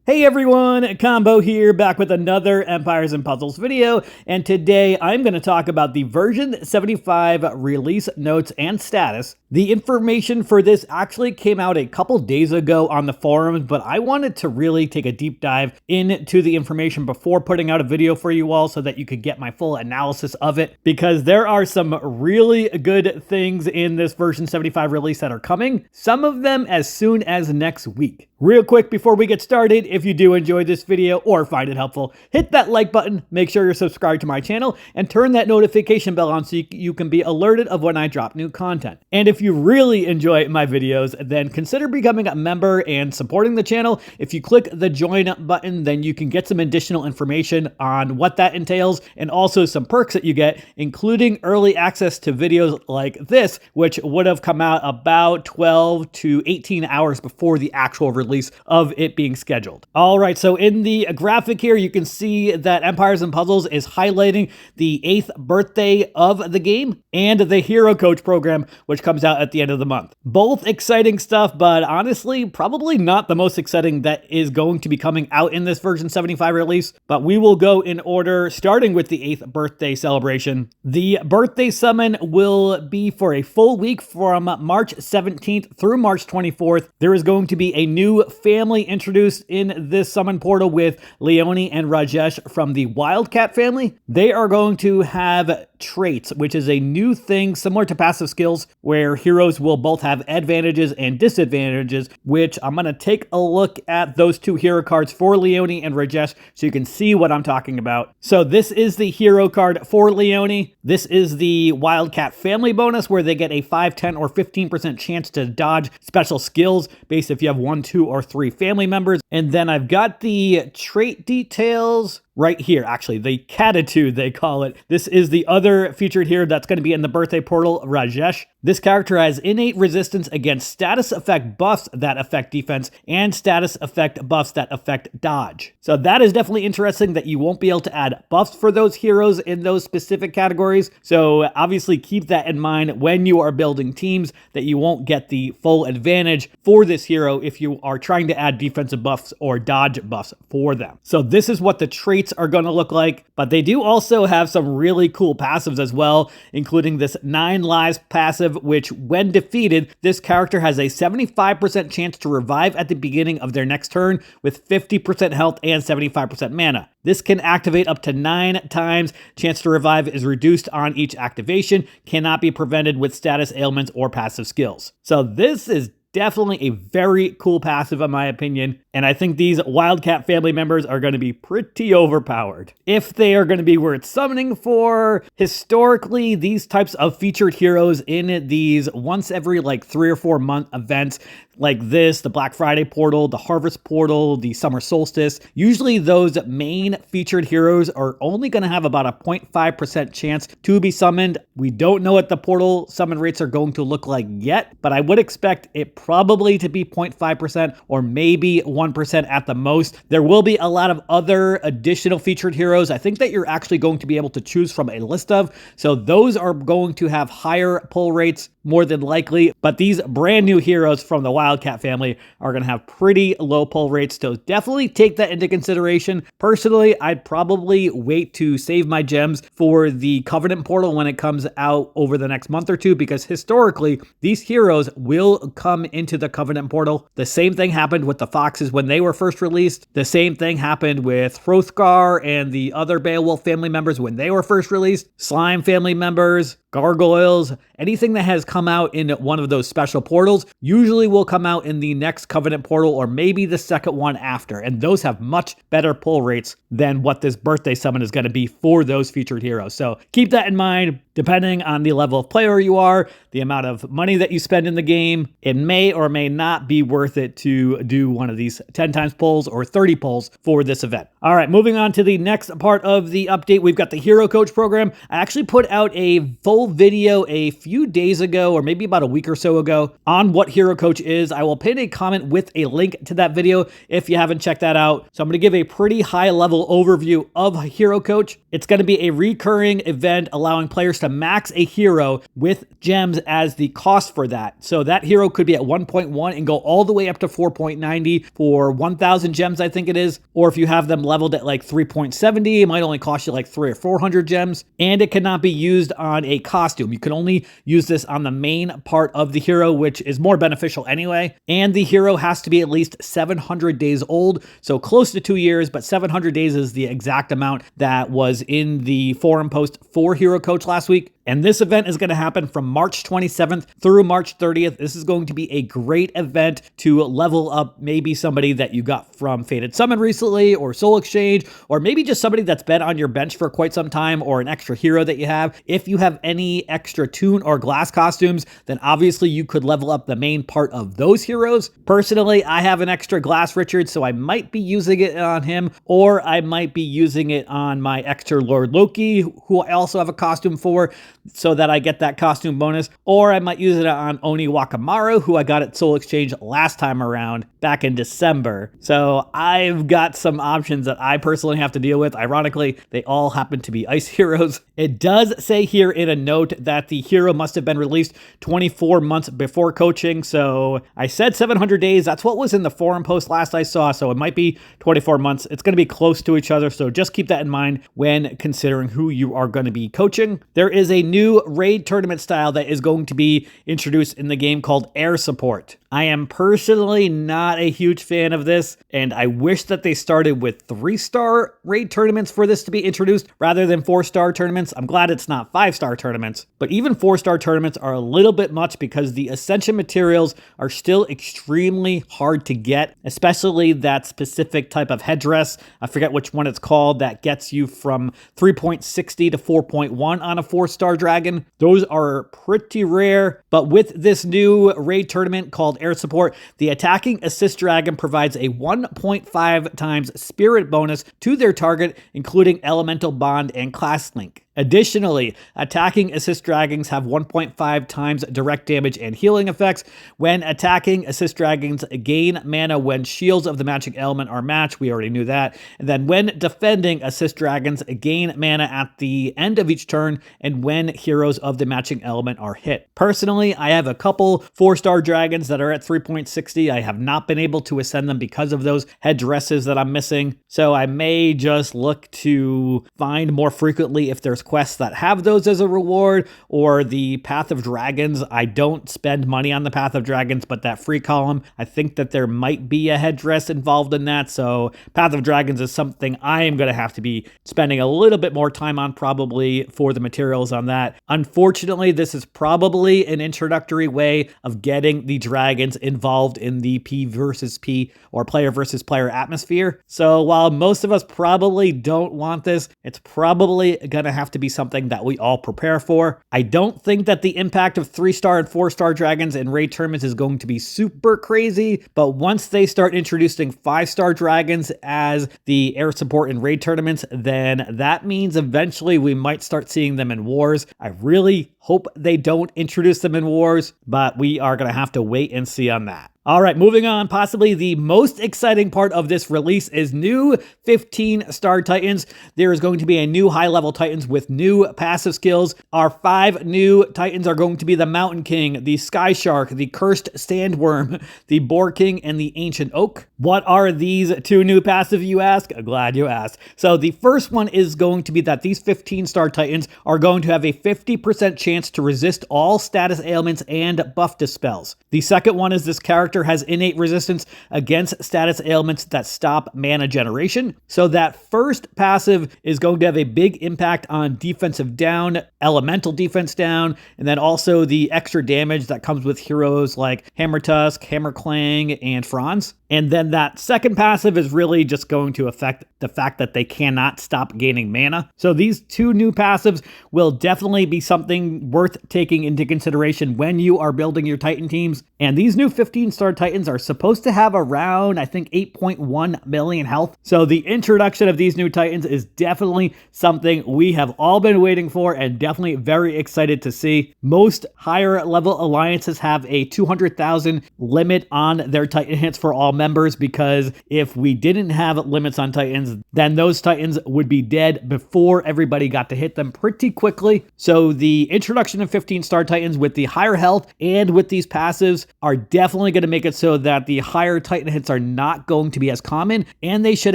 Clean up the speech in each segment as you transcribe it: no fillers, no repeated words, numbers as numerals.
Hey everyone, Combo here, back with another Empires and Puzzles video, and today I'm going to talk about the version 75 release notes and status. The information for this actually came out a couple days ago on the forums, but I wanted to really take a deep dive into the information before putting out a video for you all so that you could get my full analysis of it, because there are some really good things in this version 75 release that are coming, some of them as soon as next week. Real quick before we get started, if you do enjoy this video or find it helpful, hit that like button, make sure you're subscribed to my channel, and turn that notification bell on so you can be alerted of when I drop new content. And if you really enjoy my videos, then consider becoming a member and supporting the channel. If you click the join button, then you can get some additional information on what that entails and also some perks that you get, including early access to videos like this, which would have come out about 12 to 18 hours before the actual release of it being scheduled. All right, so in the graphic here, you can see that Empires and Puzzles is highlighting the 8th birthday of the game and the Hero Coach program, which comes out at the end of the month. Both exciting stuff, but honestly, probably not the most exciting that is going to be coming out in this version 75 release, but we will go in order, starting with the 8th birthday celebration. The birthday summon will be for a full week from March 17th through March 24th. There is going to be a new family introduced in this summon portal with Leone and Rajesh from the Wildcat family. They are going to have traits, which is a new thing similar to passive skills where heroes will both have advantages and disadvantages, which I'm going to take a look at those two hero cards for Leone and Rajesh so you can see what I'm talking about. So this is the hero card for Leone. This is the Wildcat family bonus where they get a 5, 10, or 15% chance to dodge special skills based if you have 1, 2, or 3 family members. And then I've got the trait details right here, actually, the Catitude, they call it. This is the other featured here that's going to be in the birthday portal, Rajesh. This character has innate resistance against status effect buffs that affect defense and status effect buffs that affect dodge. So that is definitely interesting that you won't be able to add buffs for those heroes in those specific categories. So obviously keep that in mind when you are building teams, that you won't get the full advantage for this hero if you are trying to add defensive buffs or dodge buffs for them. So this is what the traits are going to look like, but they do also have some really cool passives as well, including this 9 lives passive, which when defeated, this character has a 75% chance to revive at the beginning of their next turn with 50% health and 75% mana. This can activate up to 9 times. Chance to revive is reduced on each activation, cannot be prevented with status ailments or passive skills. So this is definitely a very cool passive in my opinion, and I think these Wildcat family members are going to be pretty overpowered. If they are going to be worth summoning for, historically, these types of featured heroes in these once every 3 or 4 month events like this, the Black Friday portal, the Harvest portal, the Summer Solstice, usually those main featured heroes are only going to have about a 0.5% chance to be summoned. We don't know what the portal summon rates are going to look like yet, but I would expect it probably to be 0.5% or maybe 1% at the most. There will be a lot of other additional featured heroes I think that you're actually going to be able to choose from a list of, so those are going to have higher pull rates more than likely, but these brand new heroes from the Wildcat family are going to have pretty low pull rates, so definitely take that into consideration. Personally, I'd probably wait to save my gems for the Covenant portal when it comes out over the next month or two, because historically, these heroes will come into the Covenant portal. The same thing happened with the Foxes when they were first released. The same thing happened with Hrothgar and the other Beowulf family members when they were first released. Slime family members, gargoyles, anything that has come out in one of those special portals usually will come out in the next Covenant portal or maybe the second one after, and those have much better pull rates than what this birthday summon is going to be for those featured heroes. So keep that in mind. Depending on the level of player you are, the amount of money that you spend in the game, it may or may not be worth it to do one of these 10 times pulls or 30 pulls for this event. All right, moving on to the next part of the update, we've got the Hero Coach program. I actually put out a full video a few days ago ago, or maybe about a week or so ago, on what Hero Coach is. I will pin a comment with a link to that video if you haven't checked that out. So I'm going to give a pretty high level overview of Hero Coach. It's going to be a recurring event allowing players to max a hero with gems as the cost for that. So that hero could be at 1.1 and go all the way up to 4.90 for 1,000 gems, I think it is. Or if you have them leveled at like 3.70, it might only cost you like 300 or 400 gems. And it cannot be used on a costume. You can only use this on the main part of the hero, which is more beneficial anyway. And the hero has to be at least 700 days old, so close to 2 years, but 700 days is the exact amount that was in the forum post for Hero Coach last week. And this event is going to happen from March 27th through March 30th. This is going to be a great event to level up maybe somebody that you got from Fated Summon recently, or Soul Exchange, or maybe just somebody that's been on your bench for quite some time, or an extra hero that you have. If you have any extra Toon or Glass costumes, then obviously you could level up the main part of those heroes. Personally, I have an extra Glass Richard, so I might be using it on him, or I might be using it on my extra Lord Loki, who I also have a costume for, so that I get that costume bonus, or I might use it on Oni Wakamaru, who I got at Soul Exchange last time around back in December. So I've got some options that I personally have to deal with. Ironically, they all happen to be ice heroes. It does say here in a note that the hero must have been released 24 months before coaching. So I said 700 days. That's what was in the forum post last I saw. So it might be 24 months. It's going to be close to each other. So just keep that in mind when considering who you are going to be coaching. There is a new raid tournament style that is going to be introduced in the game called Air Support. I am personally not a huge fan of this, and I wish that they started with 3-star raid tournaments for this to be introduced rather than 4-star tournaments. I'm glad it's not 5-star tournaments, but even 4-star tournaments are a little bit much because the Ascension materials are still extremely hard to get, especially that specific type of headdress. I forget which one it's called that gets you from 3.60 to 4.1 on a 4-star dragon. Those are pretty rare, but with this new raid tournament called Air Support, the attacking assist dragon provides a 1.5 times spirit bonus to their target, including elemental bond and class link. Additionally, attacking assist dragons have 1.5 times direct damage and healing effects. When attacking, assist dragons gain mana when shields of the magic element are matched. We already knew that. And then when defending, assist dragons gain mana at the end of each turn and when heroes of the matching element are hit. Personally, I have a couple 4-star dragons that are at 3.60. I have not been able to ascend them because of those headdresses that I'm missing. So I may just look to find more frequently if there's quests that have those as a reward, or the Path of Dragons. I don't spend money on the Path of Dragons, but that free column, I think that there might be a headdress involved in that. So Path of Dragons is something I am going to have to be spending a little bit more time on probably for the materials on that. Unfortunately, this is probably an introductory way of getting the dragons involved in the P versus P or player versus player atmosphere. So while most of us probably don't want this, it's probably going to have to be something that we all prepare for. I don't think that the impact of 3-star and 4-star dragons in raid tournaments is going to be super crazy, but once they start introducing 5-star dragons as the air support in raid tournaments, then that means eventually we might start seeing them in wars. I really hope they don't introduce them in wars, but we are going to have to wait and see on that. All right, moving on. Possibly the most exciting part of this release is new 15-star Titans. There is going to be a new high-level Titans with new passive skills. Our 5 new Titans are going to be the Mountain King, the Sky Shark, the Cursed Sandworm, the Boar King, and the Ancient Oak. What are these 2 new passive, you ask? Glad you asked. So the first one is going to be that these 15-star Titans are going to have a 50% chance to resist all status ailments and buff dispels. The second one is this character has innate resistance against status ailments that stop mana generation. So that first passive is going to have a big impact on defensive down, elemental defense down, and then also the extra damage that comes with heroes like Hammer Tusk, Hammer Clang, and Franz. And then that second passive is really just going to affect the fact that they cannot stop gaining mana. So these 2 new passives will definitely be something worth taking into consideration when you are building your Titan teams. And these new 15-star star Titans are supposed to have around, I think, 8.1 million health. So the introduction of these new Titans is definitely something we have all been waiting for and definitely very excited to see. Most higher level alliances have a 200,000 limit on their Titan hits for all members, because if we didn't have limits on Titans, then those Titans would be dead before everybody got to hit them pretty quickly. So the introduction of 15 star Titans with the higher health and with these passives are definitely going to make it so that the higher Titan hits are not going to be as common, and they should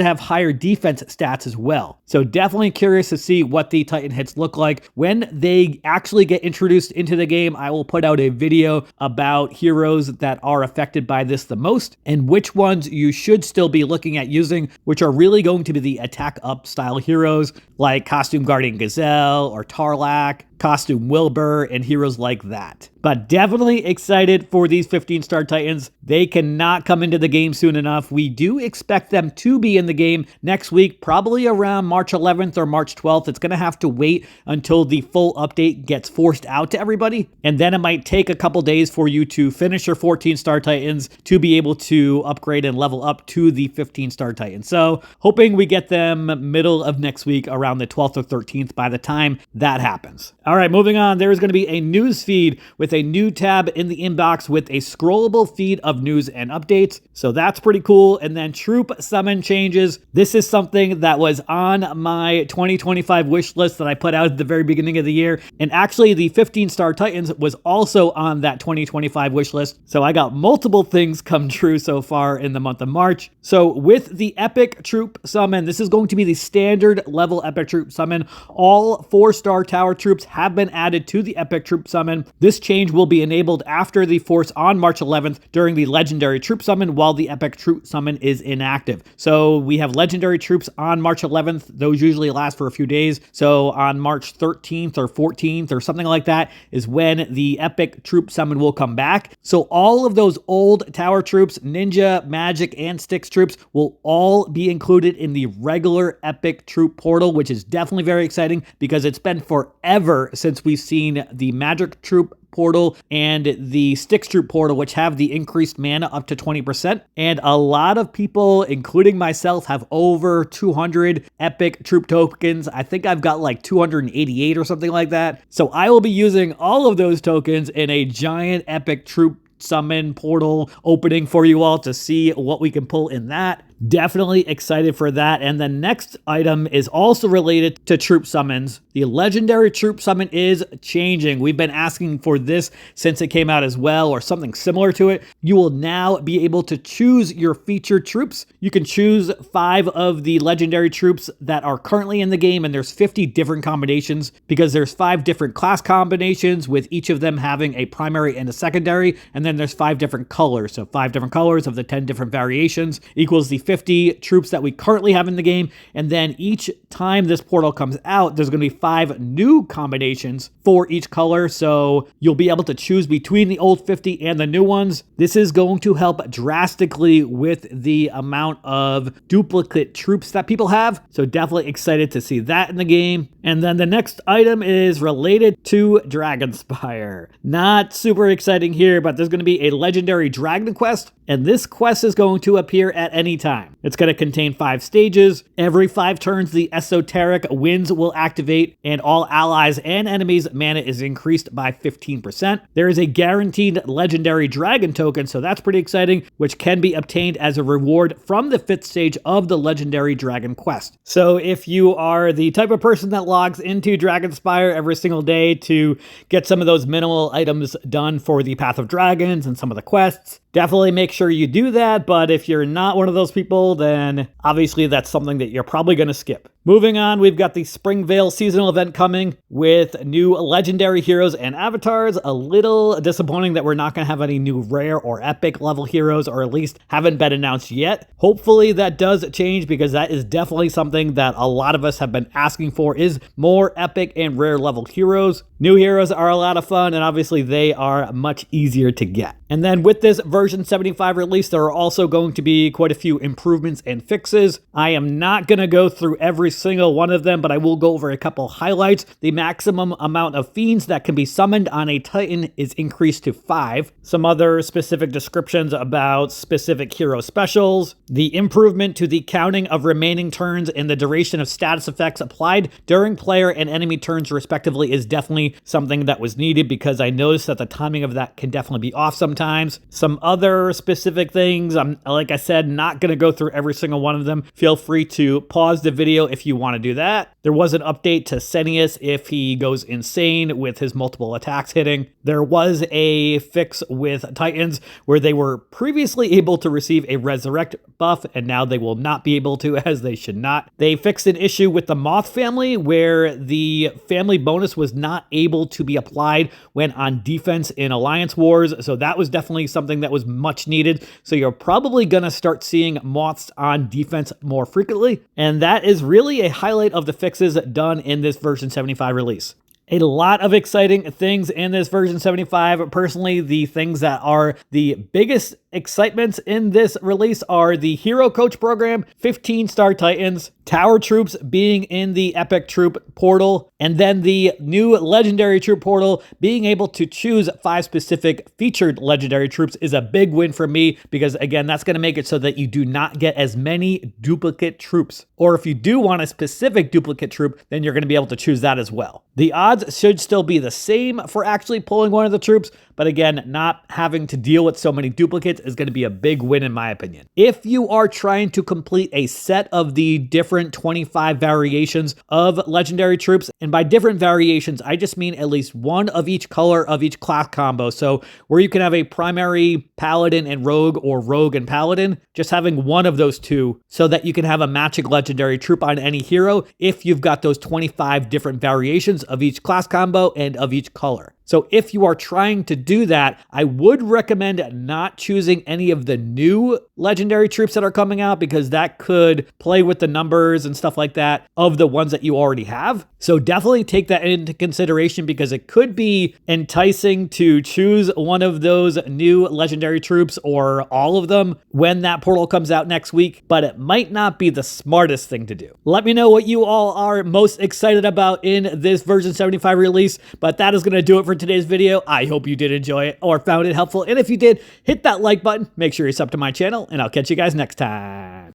have higher defense stats as well. So definitely curious to see what the Titan hits look like when they actually get introduced into the game. I will put out a video about heroes that are affected by this the most and which ones you should still be looking at using, which are really going to be the attack up style heroes like Costume Guardian Gazelle or Tarlac, Costume Wilbur, and heroes like that. But definitely excited for these 15 star Titans. They cannot come into the game soon enough. We do expect them to be in the game next week, probably around March 11th or March 12th. It's going to have to wait until the full update gets forced out to everybody. And then it might take a couple days for you to finish your 14 star Titans to be able to upgrade and level up to the 15 star Titans. So hoping we get them middle of next week, around the 12th or 13th by the time that happens. All right, moving on. There is going to be a news feed with a new tab in the inbox with a scrollable feed of news and updates. So that's pretty cool. And then troop summon changes. This is something that was on my 2025 wish list that I put out at the very beginning of the year. And actually the 15 star Titans was also on that 2025 wish list. So I got multiple things come true so far in the month of March. So with the epic troop summon, this is going to be the standard level epic troop summon. All 4-star tower troops have been added to the epic troop summon. This change will be enabled after the force on March 11th during the legendary troop summon, while the epic troop summon is inactive. So we have legendary troops on March 11th. Those usually last for a few days. So on March 13th or 14th or something like that is when the epic troop summon will come back. So all of those old tower troops, ninja, magic, and Styx troops will all be included in the regular epic troop portal, which is definitely very exciting because it's been forever since we've seen the magic troop portal and the Styx troop portal, which have the increased mana up to 20%. And a lot of people, including myself, have over 200 epic troop tokens. I think I've got like 288 or something like that. So I will be using all of those tokens in a giant epic troop summon portal opening for you all to see what we can pull in that. Definitely excited for that. And the next item is also related to troop summons. The legendary troop summon is changing. We've been asking for this since it came out as well, or something similar to it. You will now be able to choose your featured troops. You can choose 5 of the legendary troops that are currently in the game, and there's 50 different combinations because there's 5 different class combinations with each of them having a primary and a secondary, and then there's 5 different colors. So 5 different colors of the 10 different variations equals the 50 troops that we currently have in the game. And then each time this portal comes out, there's going to be 5 new combinations for each color. So you'll be able to choose between the old 50 and the new ones. This is going to help drastically with the amount of duplicate troops that people have. So definitely excited to see that in the game. And then the next item is related to Dragon Spire. Not super exciting here, but there's going to be a legendary dragon quest. And this quest is going to appear at any time. It's going to contain 5 stages. Every 5 turns, the esoteric winds will activate, and all allies and enemies' mana is increased by 15%. There is a guaranteed legendary dragon token, so that's pretty exciting, which can be obtained as a reward from the 5th stage of the legendary dragon quest. So if you are the type of person that logs into Dragon Spire every single day to get some of those minimal items done for the Path of Dragons and some of the quests, definitely make sure you do that. But if you're not one of those people, then obviously that's something that you're probably going to skip. Moving on, we've got the Springvale seasonal event coming with new legendary heroes and avatars. A little disappointing that we're not going to have any new rare or epic level heroes, or at least haven't been announced yet. Hopefully that does change, because that is definitely something that a lot of us have been asking for, is more epic and rare level heroes. New heroes are a lot of fun, and obviously they are much easier to get. And then with this version version 75 release, there are also going to be quite a few improvements and fixes. I am not going to go through every single one of them, but I will go over a couple highlights. The maximum amount of fiends that can be summoned on a Titan is increased to 5. Some other specific descriptions about specific hero specials. The improvement to the counting of remaining turns and the duration of status effects applied during player and enemy turns respectively is definitely something that was needed, because I noticed that the timing of that can definitely be off sometimes. Some other specific things, I'm, like I said, not going to go through every single one of them. Feel free to pause the video if you want to do that. There was an update to Senius if he goes insane with his multiple attacks hitting. There was a fix with Titans where they were previously able to receive a resurrect buff, and now they will not be able to, as they should not. They fixed an issue with the Moth family where the family bonus was not able to be applied when on defense in Alliance Wars, so that was definitely something that was much needed. So you're probably going to start seeing Moths on defense more frequently, and that is really a highlight of the fixes done in this version 75 release. A lot of exciting things in this version 75. Personally, the things that are the biggest excitements in this release are the Hero Coach program, 15-star Titans, Tower Troops being in the Epic Troop portal, and then the new Legendary Troop portal. Being able to choose 5 specific featured Legendary Troops is a big win for me, because again, that's going to make it so that you do not get as many duplicate troops. Or if you do want a specific duplicate troop, then you're going to be able to choose that as well. The odds should still be the same for actually pulling one of the troops, but again, not having to deal with so many duplicates is going to be a big win in my opinion. If you are trying to complete a set of the different 25 variations of legendary troops, and by different variations, I just mean at least one of each color of each class combo. So where you can have a primary paladin and rogue, or rogue and paladin, just having one of those two so that you can have a matching legendary troop on any hero if you've got those 25 different variations of each class combo and of each color. So if you are trying to do that, I would recommend not choosing any of the new legendary troops that are coming out, because that could play with the numbers and stuff like that of the ones that you already have. So definitely take that into consideration, because it could be enticing to choose one of those new legendary troops or all of them when that portal comes out next week, but it might not be the smartest thing to do. Let me know what you all are most excited about in this version 75 release, but that is going to do it for today's video. I hope you did enjoy it or found it helpful. And if you did, hit that like button, make sure you sub to my channel, and I'll catch you guys next time.